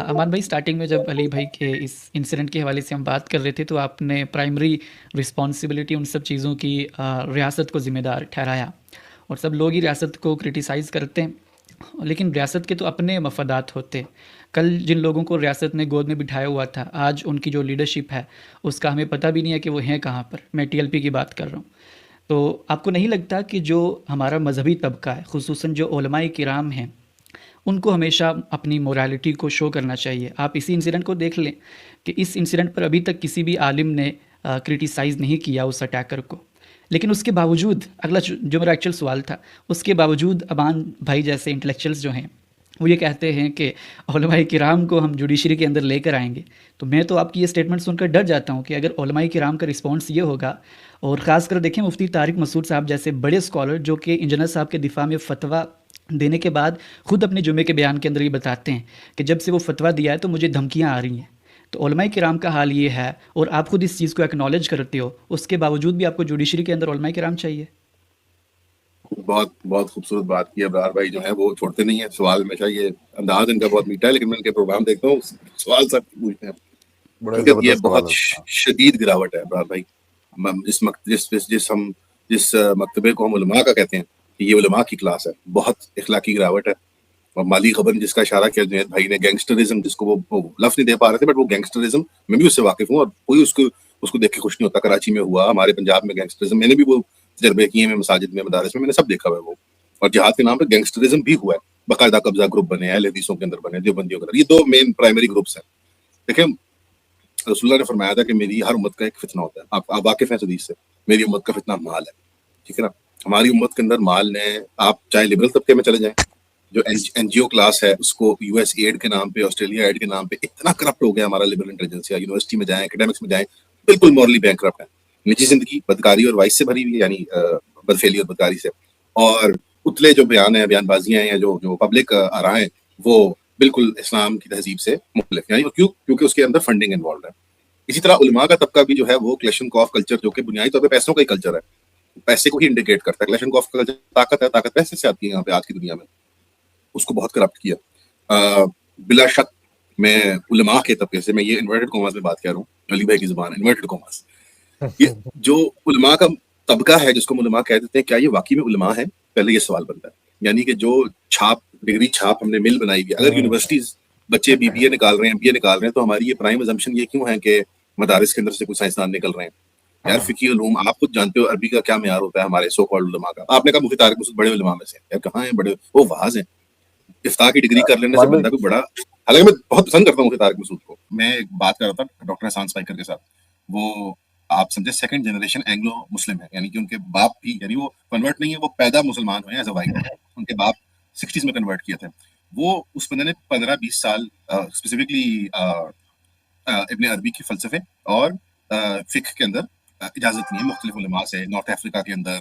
अमान भाई, स्टार्टिंग में जब अली भाई के इस इंसिडेंट के हवाले से हम बात कर रहे थे तो आपने प्राइमरी रिस्पॉन्सिबिलिटी उन सब चीज़ों की रियासत को ज़िम्मेदार ठहराया। और सब लोग ही रियासत को क्रिटिसाइज़ करते हैं, लेकिन रियासत के तो अपने मफादात होते हैं। कल जिन लोगों को रियासत ने गोद में बिठाया हुआ था, आज उनकी जो लीडरशिप है उसका हमें पता भी नहीं है कि वो हैं कहाँ पर। मैं टीएलपी की बात कर रहा हूँ। तो आपको नहीं लगता कि जो हमारा मजहबी तबका है, खुसूसन जो उलमाए किराम हैं, उनको हमेशा अपनी मोरालिटी को शो करना चाहिए? आप इसी इंसिडेंट को देख लें कि इस इंसिडेंट पर अभी तक किसी भी आलिम ने क्रिटिसाइज़ नहीं किया उस अटैकर को। लेकिन उसके बावजूद अगला जो मेरा एक्चुअल सवाल था, उसके बावजूद अमान भाई जैसे इंटेलेक्चुअल्स जो हैं, वो ये कहते हैं कि उलमाए किराम को हम जुडिशरी के अंदर लेकर आएंगे। तो मैं तो आपकी ये स्टेटमेंट सुनकर डर जाता हूँ कि अगर उलमाए किराम का रिस्पॉन्स ये होगा, और ख़ासकर देखें मुफ्ती तारिक मसूद साहब जैसे बड़े स्कॉलर जो कि इंजीनियर साहब के दिफा में फ़तवा देने के बाद खुद अपने जुमे के बयान के अंदर ये बताते हैं कि जब से वो फतवा दिया है तो मुझे धमकियां आ रही हैं। तो उलमाए किराम का हाल ये है, और आप खुद इस चीज़ को एक्नॉलेज करते हो, उसके बावजूद भी आपको जुडिशरी के अंदर उलमाए किराम चाहिए। बहुत बहुत खूबसूरत बात की अबरार भाई, जो है वो छोड़ते नहीं है सवाल। हमेशा ये अंदाज इनका बहुत मीठा है, लेकिन मैं इनके प्रोग्राम देखता हूँ सवाल सब पूछते हैं, बड़े क्योंकि ये जबरदस्त सवाल बहुत है। हाँ। शदीद गिरावट है अबरार भाई। जिस मक, जिस मकतबे को हम उलमा का कहते हैं कि ये उलमा की क्लास है, बहुत इखलाकी गिरावट है। और माली खबर जिसका इशारा किया जुनैद भाई ने, गैंगस्टरिज्म, जिसको वो लफ्ज नहीं दे पा रहे थे, बट वो गैंगस्टरिज्म, मैं भी उससे वाकिफ हूँ और कोई उसको उसको देख के खुश नहीं होता। कराची में हुआ, हमारे पंजाब में गैंगस्टरिज्म, मैंने भी वो तजर्बे किए हैं, मसाजिद में, मदारस में, मैंने सब देखा हुआ है वो। और जिहाद के नाम पर गैंगस्टरिज्म भी हुआ है, बाकायदा कब्जा ग्रुप बने, अहले हदीसों के अंदर बने, देवबंदियों के अंदर। ये दो मेन प्राइमरी ग्रुप्स हैं। देखिए, रसूलुल्लाह ने फरमाया था कि मेरी हर उम्मत का एक फितना होता है। आप वाकिफ हैं इस हदीस से? मेरी उम्मत का फितना माल है, ठीक है ना। हमारी उम्मत के अंदर माल ने, आप चाहे लिबरल तबके में चले जाएं, जो एनजीओ क्लास है उसको यूएस एड के नाम पे, ऑस्ट्रेलिया एड के नाम पे इतना करप्ट हो गया हमारा लिबरल इंटेलिजेंसिया। यूनिवर्सिटी में जाएं, एकेडमिक्स में जाएं, बिल्कुल मॉरली बैंकरप्ट है। निजी जिंदगी बदकारी और वाइस से भरी हुई है, यानी बदफेली और बदकारी से। और उतले जो बयान है, बयानबाजियां हैं, जो जो पब्लिक आराएं, वो बिल्कुल इस्लाम की तहजीब से मुख्तलिफ, यानी क्यों? क्योंकि उसके अंदर फंडिंग इन्वॉल्व है। इसी तरह उलमा का तबका भी जो है वो क्लेशनकॉफ कल्चर, जो कि बुनियादी तौर पे पैसों का ही कल्चर है, पैसे को ही इंडिकेट करता है। क्लेशनकॉफ का कल्चर ताकत है, ताकत पैसे से आती है यहाँ पे आज की दुनिया में, उसको बहुत करप्ट किया। बिला शक मैं उलमा के तबके से, मैं ये इन्वर्टेड कॉमर्स में बात कर रहा हूँ, अली भाई की जुबान, इन्वर्टेड कॉमर्स। ये जो उलमा का तबका है, जिसको हम उलमा कह देते हैं, क्या ये वाकई में उलमा है? पहले ये सवाल बनता है। यानी कि जो छाप, डिग्री छाप हमने मिल बनाई हुई, अगर यूनिवर्सिटीज बच्चे बीबीए निकाल रहे हैं, बीए निकाल रहे हैं, तो हमारी ये प्राइम अजम्पशन ये क्यों है कि मदारिस के अंदर से कुछ साइंसदान निकल रहे हैं? यार फिकी उलूम, आप खुद जानते हो अरबी का क्या मेयार होता है हमारे सो कॉल्ड उलमा का। आपने कहा मुफ्ती तारिक मसूद बड़े उलमा में से, यार कहाँ है बड़े? वो वाज है। इफ्ता की डिग्री कर लेने से बंदा भी बड़ा, हालांकि मैं बहुत पसंद करता हूँ मुफ्ती तारिक मसूद को। मैं एक बात कर रहा था डॉक्टर एहसान स्पाइकर के साथ, वो आप समझे सेकंड जनरेशन एंग्लो मुस्लिम है, यानी कि उनके बाप भी, यानी वो कन्वर्ट नहीं है, वो पैदा मुसलमान हुए एज अ वाइट। उनके बाप 60s में कन्वर्ट किए थे। वो उस बंदे ने 15-20 साल स्पेसिफिकली इब्ने अरबी के फलसफे और फिक्र के अंदर इजाजत ली है मुख्तलिफ उलमा से। नॉर्थ अफ्रीका के अंदर,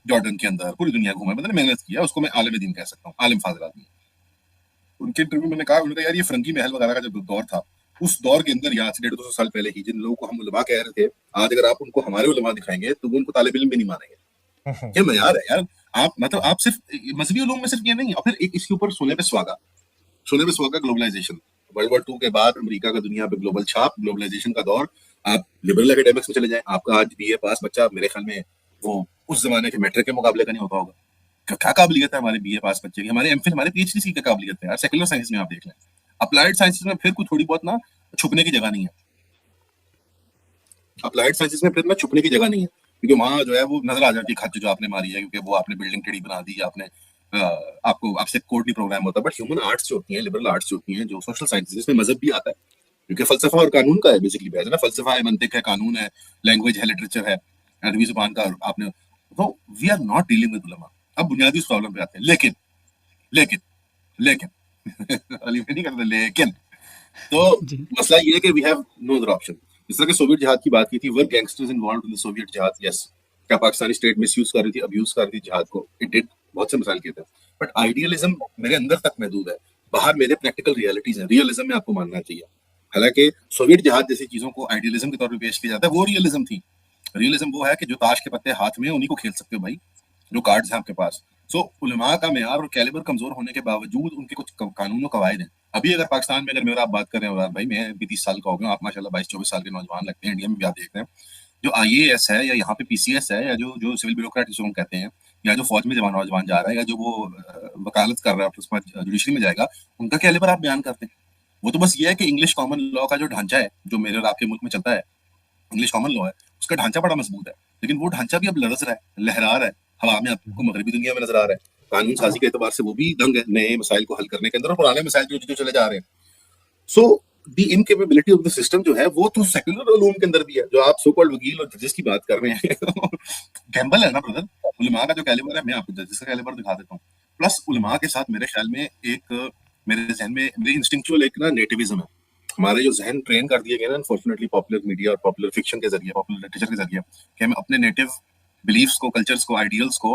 जॉर्डन के अंदर, पूरी दुनिया घूमा, बंदे ने मेहनत किया। उसको मैं आलिम दीन कह सकता हूँ, आलिम फाजिल आदमी। उनके इंटरव्यू में मैंने कहा, उन्होंने कहा यार ये फरंगी महल वगैरह का जब दौर था, उस दौर के अंदर, यहाँ से 150-200 साल पहले ही, जिन लोगों को हम उलमा कह रहे थे, आज अगर आप उनको हमारे उलमा दिखाएंगे तो वो उनको तालिब इल्म भी नहीं मानेंगे। ये मयार है यार। आप मतलब आप सिर्फ मजहबी उलूम में सिर्फ ये नहीं, और फिर एक इसके ऊपर सोने पे सुहागा ग्लोबलाइजेशन। वर्ल्ड वॉर 2 के बाद अमेरिका का दुनिया पे ग्लोबल छाप, ग्लोबलाइजेशन का दौर। आप लिबरल एकेडमिक्स में चले जाएं, आपका आज बीए पास बच्चा, मेरे ख्याल में वो उस जमाने के मैट्रिक के मुकाबले का नहीं होता होगा। क्या काबिलियत है हमारे बीए पास बच्चे की, हमारे एमफिल, हमारे पीएचडी की क्या काबिलियत है यार। सेकुलर साइंस में आप देख लें, अप्लाइड साइंसेस में फिर कुछ थोड़ी बहुत ना छुपने की जगह नहीं है। अप्लाइड साइंसेस में फिर ना छुपने की जगह नहीं है, क्योंकि वहां जो है वो नजर आ जाती है खर्च जो आपने मारी है, क्योंकि वो आपने बिल्डिंग टेढ़ी बना दी, आपने आपको आपसे कोड नहीं प्रोग्राम होता। बट ह्यूमन आर्ट्स जो होती हैं, लिबरल आर्ट्स जो होती हैं, जो सोशल साइंसेस, इसमें मजहब भी आता है, क्योंकि फलसफा और कानून का है बेसिकली बेहद ना। फलसफा है, मंतिक है, कानून है, लैंग्वेज है, लिटरेचर है, अरबी जुबान का आपने। तो we are not dealing with उलमा। अब बुनियादी उस प्रॉब्लम पे आते हैं, लेकिन लेकिन लेकिन अली में नहीं करते लेकिन। तो जी। मसला ये है कि we have no other option. जिस तरह के सोवियत जिहाद की बात की थी, were gangsters involved in the Soviet जिहाद? यस। क्या पाकिस्तानी स्टेट मिसयूज कर रही थी, अब्यूज कर रही थी जिहाद को? It did. बहुत से मिसाल किए थे। बट आइडियलिज्म मेरे अंदर तक महदूद है, बाहर मेरे प्रैक्टिकल रियलिटीज हैं। रियलिज्म में आपको मानना चाहिए। हालांकि सोवियत जिहाद जैसी चीजों को आइडियलिज्म के तौर पर पेश किया जाता है, वो रियलिज्म थी। रियलिज्म वो है कि जो ताश के पत्ते हाथ में, उन्हीं को खेल सकते हो भाई, जो कार्ड्स हैं आपके पास। सो उलमा का मेयार और कैलिबर कमजोर होने के बावजूद उनके कुछ कानून और कवायद हैं। अभी अगर पाकिस्तान में अगर मेरा आप बात कर रहे हैं मुराद भाई, मैं भी 30 साल का हो गया हूं, आप माशाल्लाह 22-24 साल के नौजवान लगते हैं, इंडिया में भी आप देख रहे हैं, जो आईएएस है या यहाँ पे पीसीएस है या जो जो सिविल ब्यूरोक्रेट जिसको हम कहते हैं, या जो फौज में जवान नौजवान जा रहा है, या जो वो वकालत कर रहा है उसके बाद जुडिशरी में जाएगा, उनका कैलिबर आप बयान करते हैं। वो तो बस ये है कि इंग्लिश कॉमन लॉ का जो ढांचा है, जो मेरे और आपके मुल्क में चलता है, इंग्लिश कॉमन लॉ है, उसका ढांचा बड़ा मजबूत है, लेकिन वो ढांचा भी अब लरज रहा है, लहरा रहा है, हवा में आपको मगरबी दुनिया में नजर आ रहा है। कानून साजी के एतबार से वो भी दंग है नए मसाइल को हल करने के अंदर, और पुराने मसाइल जो चले जा रहे हैं। So the incapability of the system जो है वो तो सेक्युलर उलूम के अंदर भी है, जो आप सो कॉल्ड वकील और जजेस की बात कर रहे हैं। गैम्बल है ना ब्रदर। उलमा का जो कैलिबर है, मैं आपको जजेस का कैलिबर दिखा देता हूँ। प्लस उलमा के साथ मेरे ख्याल में एक, मेरे जहन में मेरे इंस्टिंक्चुअल एक ना नेटिविज्म है। हमारे जो जहन ट्रेन कर दिए गए ना अनफॉर्चुनेटली पॉपुलर मीडिया और पॉपुलर फिक्शन के जरिए, पॉपुलर लिटरेचर के जरिए, कि हम अपने नेटिव बिलीफ्स को, कल्चर्स को, आइडियल्स को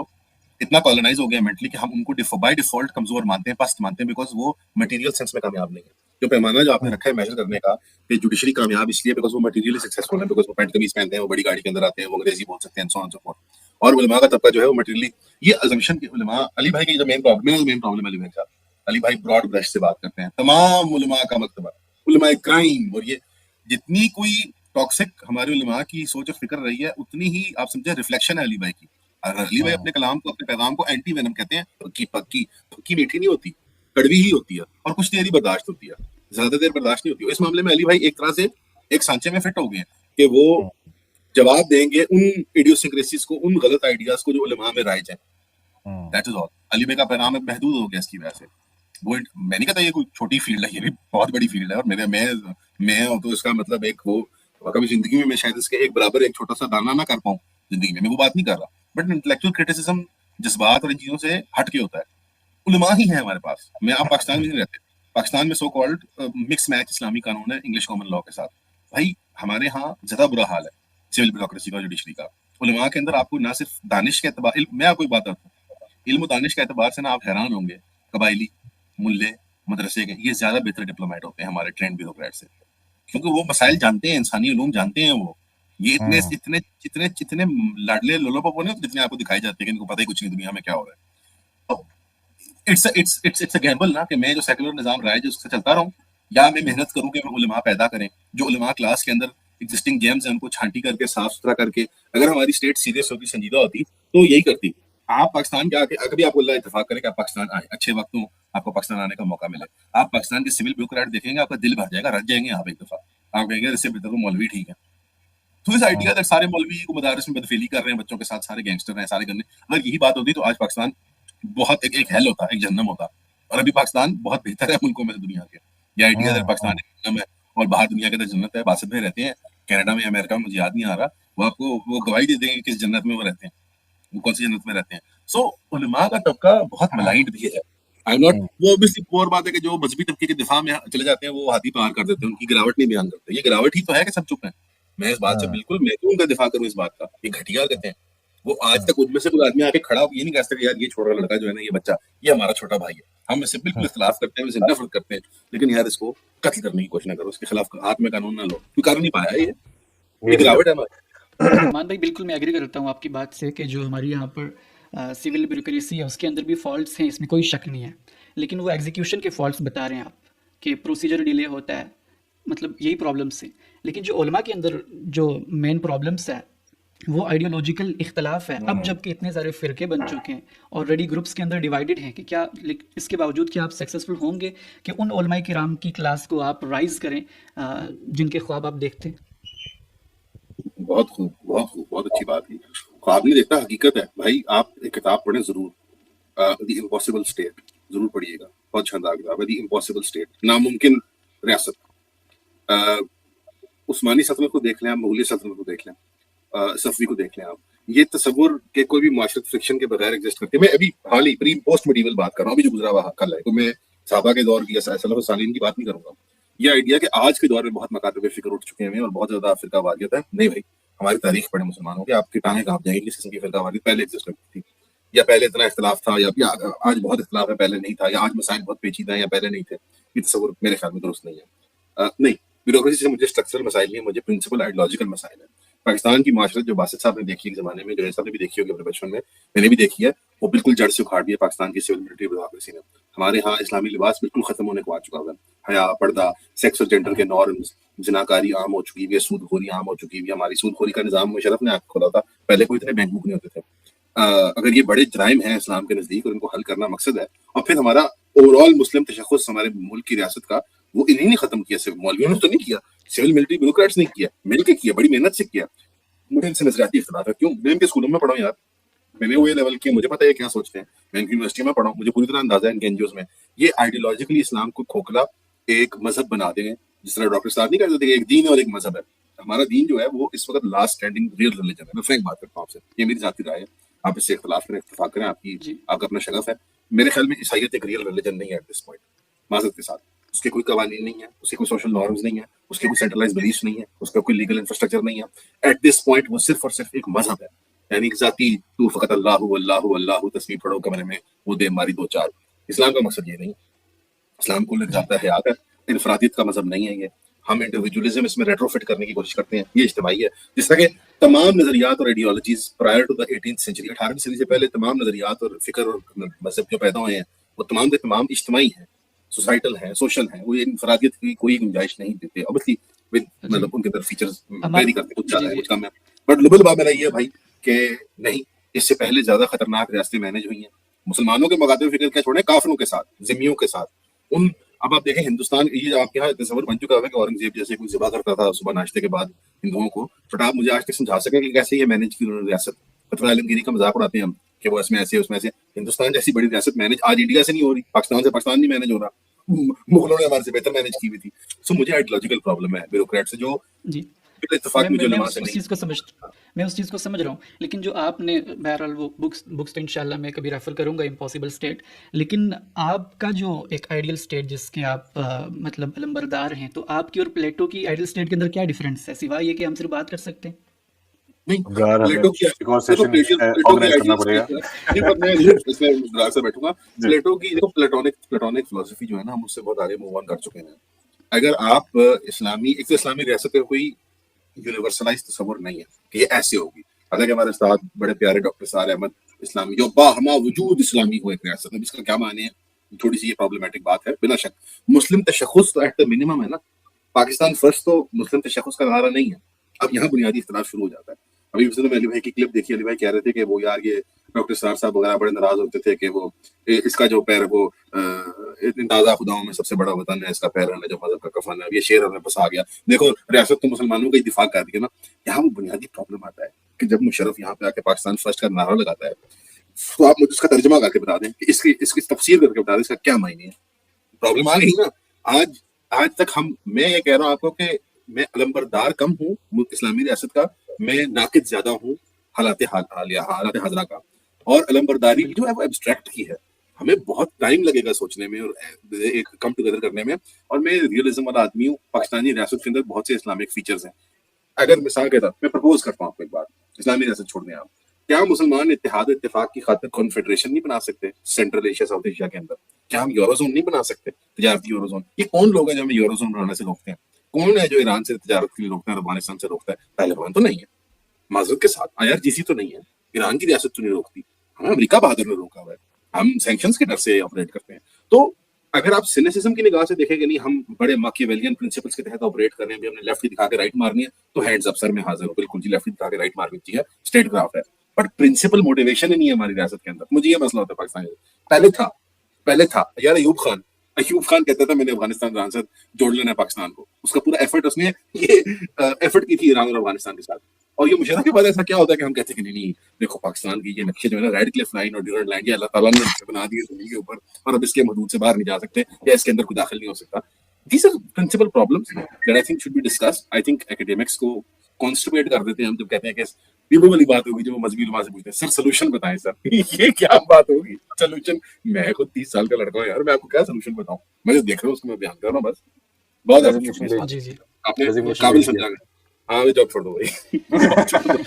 इतना कॉलोनाइज हो गया मेंटली कि हम उनको बाय डिफॉल्ट कमजोर मानते हैं, पस्त मानते हैं, बिकॉज वो मटेरियल सेंस में कामयाब नहीं है। जो पैमाना जो आपने रखा है मेजर करने का कि जुडिशरी कामयाब इसलिए बिकॉज वो मटेरियली सक्सेसफुल है, बिकॉज वो पैंट कमीज पहनते हैं, वो बड़ी गाड़ी के अंदर आते हैं, वो अंग्रेजी बोल सकते हैं, सो ऑन सो फोर्थ, और उलमा का तबका जो है वो मटेरियली, ये अजम्पशन के उलमा, अली भाई की जो मेन प्रॉब्लम अली भाई का, अली भाई ब्रॉड ब्रश से बात करते हैं, तमाम उलमा का मकतबा उलमा क्राइम, और ये जितनी कोई टॉक्सिक हमारे उलमा की सोच और फिक्र रही है, उतनी ही आप समझे रिफ्लेक्शन है अली भाई की। और अली भाई अपने कलाम को, अपने पैगाम को एंटी वेनम कहते हैं। पक्की पक्की पक्की मीठी नहीं होती, कड़वी ही होती है, और कुछ देर ही बर्दाश्त होती है, ज्यादा देर बर्दाश्त नहीं होती। इस मामले में अली भाई एक तरह से एक सांचे में फिट हो गए हैं कि वो जवाब देंगे उन इडियोसिंक्रेसीज को, उन गलत आइडियाज को जो उलमा में राइज है। That is all. अली भाई का पैगाम महदूद हो गया इसकी वजह से। वो मैं नहीं कहता ये कोई छोटी फील्ड है, ये भी बहुत बड़ी फील्ड है, और मैं तो इसका मतलब एक वो, कभी जिंदगी में मैं शायद इसके एक बराबर एक छोटा सा दाना ना कर पाऊं जिंदगी में, मैं वो बात नहीं कर रहा, बट इंटेलेक्चुअल क्रिटिसिज्म जज्बात और इन चीजों से हट के होता है। उलमा ही है हमारे पास। मैं आप पाकिस्तान में नहीं रहते, पाकिस्तान में सो कॉल्ड मिक्स मैच इस्लामी कानून है इंग्लिश कॉमन लॉ के साथ। भाई हमारे यहाँ ज्यादा बुरा हाल है सिविल ब्यूरोक्रेसी का, जुडिशरी का। उलमा के अंदर आपको ना सिर्फ दानिश के एतबार, मैं आपको एक बात बताता हूँ, इल्म दानिश के एतबार से ना आप हैरान होंगे, कबायली, मुल्ले, मदरसे के, ये ज्यादा बेहतर डिप्लोमेट होते हैं हमारे ट्रेंड ब्यूरोक्रेट से, क्योंकि वो मसाइल जानते हैं, इंसानी उलूम जानते हैं। वो ये इतने इतने इतने इतने लाडले लोलोपप नहीं होते जितने आपको दिखाई जाते हैं कि इनको पता ही कुछ नहीं दुनिया में क्या हो रहा है। तो इट्स अ गैम्बल ना कि मैं जो सेकुलर निजाम रहा है जो उससे चलता रहूं, या मैं मेहनत करूं कि मैं उलमा पैदा करें, जो उलमा क्लास के अंदर एग्जिस्टिंग गेम्स हैं उनको छांटी करके साफ सुथरा करके, अगर हमारी स्टेट सीरियस होती, संजीदा होती, तो यही करती। आप पाकिस्तान के आके कभी आपको अल्लाह इत्तेफाक करे कि आप पाकिस्तान आए, अच्छे वक्तों आपको पाकिस्तान आने का मौका मिले, आप पाकिस्तान के सिविल ब्यूरोक्रेट देखेंगे, आपका दिल भर जाएगा, रख जाएंगे आप एक दफा, आप कहेंगे इससे बेहतर तो मौलवी ठीक है। तो इस आइडिया दैट सारे मौलवी को मदारस में बदफेली कर रहे हैं बच्चों के साथ, सारे गैंगस्टर हैं, सारे गंदे, अगर यही बात होती तो आज पाकिस्तान बहुत एक हेल होता, एक जहन्नम होता, और अभी पाकिस्तान बहुत बेहतर है मुल्कों में से दुनिया के। ये आइडिया दैट पाकिस्तान एक जहन्नम है और बाहर दुनिया के अंदर जन्नत है, बासित में रहते हैं कनाडा में, अमेरिका में, मुझे याद नहीं आ रहा, वो आपको वो गवाही दे देंगे किस जन्नत में वो रहते हैं, वो कौन सी जन्नत में रहते हैं। सो उलमा का तबका बहुत मलाइंड भी है। आई एम नॉट, वो ऑब्वियसली और बात है कि जो मजहबी तबके के दिफा में चले जाते हैं वो हाथी पार कर देते हैं, उनकी गिरावट नहीं बयान करते। ये गिरावट ही तो है कि सब चुप हैं। मैं इस बात से बिल्कुल, मैं क्यों उनका दिफा करूं इस बात का, ये घटिया कहते हैं। वो आज तक उनमें से कोई आदमी आके खड़ा हो ये नहीं कह सकता यार ये छोटा लड़का जो है ना, ये बच्चा, ये हमारा छोटा भाई है, हम इससे बिल्कुल इख्तिलाफ करते हैं, इससे नफरत करते हैं, लेकिन यार इसको कत्ल करने की कोशिश ना करो, इसके खिलाफ हाथ में कानून ना लो, कोई कर नहीं पाया ये गिरावट है हमारी। मान भाई बिल्कुल मैं एग्री करता हूँ आपकी बात से कि जो हमारी यहाँ पर सिविल ब्यूरोक्रेसी है उसके अंदर भी फॉल्ट्स हैं, इसमें कोई शक नहीं है, लेकिन वो एग्जीक्यूशन के फॉल्ट्स बता रहे हैं आप कि प्रोसीजर डिले होता है, मतलब यही प्रॉब्लम्स हैं। लेकिन जो उलमा के अंदर जो मेन प्रॉब्लम्स है वो आइडियोलॉजिकल इख्तलाफ है। अब जबकि इतने सारे फ़िरके बन चुके हैं, ऑलरेडी ग्रुप्स के अंदर डिवाइडेड हैं कि क्या, इसके बावजूद क्या आप सक्सेसफुल होंगे कि उन उलमाए किराम की क्लास को आप राइज़ करें जिनके ख्वाब आप देखते हैं? बहुत खूब, बहुत खूब, बहुत अच्छी बात है। ख्वाब नहीं देखता, हकीकत है भाई। आप एक किताब पढ़ें जरूर, द इम्पॉसिबल स्टेट, जरूर पढ़िएगा, बहुत शानदार किताब है द इम्पॉसिबल स्टेट, नामुमकिन रियासत। उस्मानी सल्तनत को देख लें आप, मुगली सल्तनत को देख लें, सफवी को देख लें आप, ये तस्वुर के कोई भी माशरत फ्रिक्शन के बगैर एग्जिस्ट करते हैं। मैं अभी हाल ही प्री पोस्ट मेडिवल बात कर रहा हूँ, अभी जो गुजरा हुआ कल है, तो मैं साहबा के दौर की सलफ़ सालीन की बात नहीं करूंगा। ये आइडिया कि आज के दौर में बहुत मकातब फिक्र उठ चुके हैं और बहुत ज्यादा फिरकावारियत है, नहीं भाई, हमारी तारीख पढ़े मुसलमानों की, आपकी टांगें कांप जाएंगी किस किस्म की फिरकावारियत पहले एग्जिस्ट करती थी, या पहले इतना इख्तलाफ था, या आज बहुत इख्तलाफ है पहले नहीं था, या आज मसाइल बहुत पेचीदा है या पहले नहीं थे। ये तस्वुर मेरे ख्याल में दुरुस्त नहीं है। नहीं, ब्यूरोक्रेसी से मुझे स्ट्रक्चरल मसाइल नहीं, मुझे प्रिंसिपल आइडियोलॉजिकल मसाइल है। पाकिस्तान की माशरत जो बासित साहब ने देखी एक जमाने में, जो साहब ने भी देखी होगी अपने बचपन में, मैंने भी देखी है, वो बिल्कुल जड़ से उखाड़ दिया पाकिस्तान की सिविल मिलिट्री ब्यूरोक्रेसी ने। हमारे यहाँ इस्लामी लिबास बिल्कुल खत्म होने को आ चुका है। हया, पर्दा, सेक्स और जेंडर के नॉर्म्स, जिनाकारी आम हो चुकी है, सूदखोरी आम हो चुकी है। हमारी सूदखोरी का निजाम मुशर्रफ ने आके खोला था, पहले कोई इतने बैंक बुक नहीं होते थे। अगर ये बड़े जराइम हैं इस्लाम के नजदीक और इनको हल करना मकसद है, और फिर हमारा ओवरऑल मुस्लिम तशख्खुस हमारे मुल्क की रियासत का, वो इन्हीं ने खत्म किया। सिर्फ मौलवियों ने तो नहीं किया, सिविल मिलिट्री ब्यूरोक्रेट्स ने किया, मिलकर किया, बड़ी मेहनत से किया। मुझे इनसे नजरियाती इख्तिलाफ है। क्यों? मैं इनके स्कूलों में पढ़ा हूं यार, मैंने वो ये लेवल किया, मुझे पता है क्या सोचते हैं। मैं इनकी यूनिवर्सिटी में पढ़ा हूं, मुझे पूरी तरह अंदाजा है इनके एनजीओ में। ये आइडियोलॉजिकली इस्लाम को खोखला एक मजहब बना देंगे, जिस तरह डॉक्टर साहब नहीं कहते थे कि एक दीन और एक मजहब है। हमारा दीन जो है वो इस वक्त लास्ट स्टैंडिंग रियल रिलीजन है। मैं फ्रैंक बात करता हूँ आपसे, ये मेरी जाती राय है, आप इससे इख्तिलाफ करें, इत्तेफाक करें, जी आपका अपना शगफ है। मेरे ख्याल में ईसाइयत एक रियल रिलीजन नहीं है एट दिस पॉइंट, माजरत के साथ। उसके कोई कवानीन नहीं है, उसके कोई सोशल नॉर्म्स नहीं है, उसके कोई सेंट्रलाइज बिलीफ नहीं है, उसका कोई लीगल इंफ्रास्ट्रक्चर नहीं है। एट दिस पॉइंट वो सिर्फ और सिर्फ एक मजहब है, यानी एक जाती, तू फकत अल्लाहु अल्लाहु अल्लाहु तस्बीह पढ़ो कमरे में, वो दे मारी दो चार। इस्लाम का मकसद ये नहीं। इस्लाम को लग जाता है हयात है, इनफरादियत का मजहब नहीं है ये। हम इंडिविजुअलिज्म इसमें रेट्रोफिट करने की कोशिश करते हैं, ये इज्तिमाई है। जिस तरह के तमाम नजरियात और ideologies prior to the 18th century, 18वीं सदी से पहले तमाम नजरियात और फिक्र और मजहब जो पैदा हुए हैं, वो तमाम के तमाम इज्तिमाई हैं, सोसाइटल हैं, सोशल हैं। वो इनफरादियत की कोई गुंजाइश नहीं देते। ऑब्वियसली जी मतलब उनके अंदर फीचर्स हमारे वेरी करते, कुछ ज्यादा जी है, जी कुछ कम है। बट लुबल बात मेरा ये है भाई कि नहीं, इससे पहले ज्यादा खतरनाक रियासतें मैनेज हुई हैं मुसलमानों के मुकाबले। फिक्र क्या छोड़े, काफिरों के साथ, जिम्मियों के साथ। उन अब आप देखें हिंदुस्तान, ये आपके यहाँ तस्वर बन चुका है कि औरंगजेब जैसे कोई ज़िबा करता था सुबह नाश्ते के बाद हिंदुओं को। बट आप मुझे आज तक समझा सकें कि कैसे ये मैनेज की उन्होंने रियासत? फतवा आलमगीरी का मजाक उड़ाते हैं हम कि वो इसमें ऐसे उसमें ऐसे। हिंदुस्तान जैसी बड़ी रियासत मैनेज आज इंडिया से नहीं हो रही, पाकिस्तान से पाकिस्तान नहीं मैनेज हो रहा। मुगलों ने हमारे से बेहतर मैनेज की हुई थी। सो मुझे आइडियोलॉजिकल प्रॉब्लम है ब्यूरोक्रेट से, जो जी इत्तेफाक में जो मैं नमाज उस से नहीं। चीज़ को मैं उस चीज़ को समझ रहा हूँ। लेकिन जो आपने बहरहाल वो बुक्स तो इंशाल्लाह मैं कभी रेफ़र करूँगा, इम्पॉसिबल स्टेट। लेकिन आपका जो एक आइडियल स्टेट जिसके आप मतलब अलंबरदार हैं, तो आपकी और प्लेटो की आइडियल स्टेट के अंदर क्या डिफरेंस है, सिवाय ये कि हम सिर्फ बात कर सकते हैं? नहीं, यार हमें प्लेटो की, एक और देखो सेशन प्लेटो की ऑर्गेनाइज करना आइडियल पड़ेगा। स्टेट है। नहीं, पर मैं इसमें मुद्रा से बैठूंगा। जी प्लेटो की देखो, प्लेटोनिक फिलोसफी जो है ना, हम उससे बहुत आगे मूव ऑन कर चुके हैं। अगर आप इस्लामी, एक तो इस्लामी रियासत का कोई यूनिवर्सलाइज तस्वर नहीं है कि ये ऐसे होगी। हालांकि हमारे साथ बड़े प्यारे डॉक्टर सार अहमद इस्लामी जो बाहमा वजूद इस्लामी हो एक रियासत है, इसका क्या माने है, थोड़ी सी ये प्रॉब्लमेटिक बात है। बिला शक मुस्लिम तशख्खुस तो एट द मिनिमम है ना। पाकिस्तान फर्स्ट तो मुस्लिम तशख्खुस का नारा नहीं है। अब यहाँ बुनियादी इख्तिलाफ शुरू हो जाता है। अभी पिछले में अली भाई की क्लिप देखी, अली भाई कह रहे थे कि वो यार ये डॉक्टर सार साहब वगैरह बड़े नाराज होते थे कि वो इसका जो पैर वो ताज़ा खुदाओं में सबसे बड़ा वतन है, इसका पैर है जो मजहब का कफन है, ये शेर हमें बस आ गया। देखो रियासत तो मुसलमानों का ही दिफा कर रही है ना। यहाँ वो बुनियादी प्रॉब्लम आता है कि जब मुशर्रफ यहाँ पे आके पाकिस्तान फर्स्ट का नारा लगाता है, तो आप मुझे उसका तर्जमा करके बता दें कि इसकी तफसीर करके बता दें इसका क्या मायने है। प्रॉब्लम आ गई ना। आज आज तक मैं ये कह रहा हूँ आपको कि मैं अलंबरदार कम हूँ इस्लामी रियासत का, मैं नाकिद ज्यादा हूँ हालात हाजरा का। और अलंबरदारी भी जो है वो एब्स्ट्रैक्ट की है, हमें बहुत टाइम लगेगा सोचने में और एक कम टुगेदर करने में। और मैं रियलिज्म वाला आदमी हूँ। पाकिस्तानी रियासत के अंदर बहुत से इस्लामिक फीचर्स हैं। अगर मिसाल के तौर मैं प्रपोज करता हूँ आपको एक बात, इस्लामी रियासत छोड़ने आप, क्या मुसलमान इत्तेहाद इत्तेफाक की खातिर कॉन्फेडरेशन नहीं बना सकते सेंट्रल एशिया साउथ एशिया के अंदर? क्या हम यूरोजोन नहीं बना सकते, तजारती यूरोजोन? ये कौन लोग हैं जो हमें यूरोजोन बनाने से रोकते हैं? कौन है जो ईरान से तजारत के लिए रोकता है, अफगानिस्तान से रोकता है? तालिबान तो नहीं है, माजरत के साथ IRGC तो नहीं है, ईरान की रियासत तो नहीं रोकती, हमें अमेरिका बहादुर ने रोका हुआ है। हम सैंक्शंस के डर से ऑपरेट करते हैं। तो अगर आप सिनेसिज्म की निगाह से देखेंगे, नहीं हम बड़े माकियावेलियन प्रिंसिपल्स के तहत ऑपरेट कर रहे हैं, भी हमने लेफ्ट ही दिखा के राइट मारनी है, तो हैंड्स अप सर, में हाजिर हूं, बिल्कुल जी, लेफ्ट ही दिखा के राइट मारनी चाहिए, स्टेट क्राफ्ट है। बट प्रिंसिपल मोटिवेशन ही नहीं है हमारी रियासत के अंदर। मुझे ये मसला होता है पाकिस्तान में। पहले था यार अयूब खान कहता था मैंने अफगानिस्तान सांसद जोड़ लेना है पाकिस्तान को। उसका पूरा एफर्ट, उसने ये एफर्ट की थी ईरान और अफगानिस्तान के साथ। और ये मुशर्रफ के बाद ऐसा क्या होता है कि हम कहते हैं कि नहीं देखो पाकिस्तान की ये नक्शे जो है ना, रेड क्लिफ लाइन और ड्यूरेंट लाइन, ये अल्लाह ताला ने नक्शे बना दिए जमीन के ऊपर, और अब इसके हदूद से बाहर नहीं जा सकते या इसके अंदर कोई दाखिल नहीं हो सकता। These are principal problems that I think should be discussed. I think academics को कॉन्स्टिपेट कर देते हैं हम जब कहते हैं कि ये वो वाली बात होगी जो मजहबी उलमा से पूछते हैं, सर सोल्यूशन बताएं सर। ये क्या बात होगी सोल्यूशन? मैं खुद 30 साल का लड़का हूँ यार, मैं आपको क्या सोल्यूशन बताऊं? मैं जो देख रहा हूँ उसको मैं बयान कर रहा हूँ बस। बहुत ज्यादा रेजिग्नेशन दे जी जी आपने रेजिग्नेशन काबिल दे समझा। हाँ, जॉब छोड़ दो भाई। दीजिए।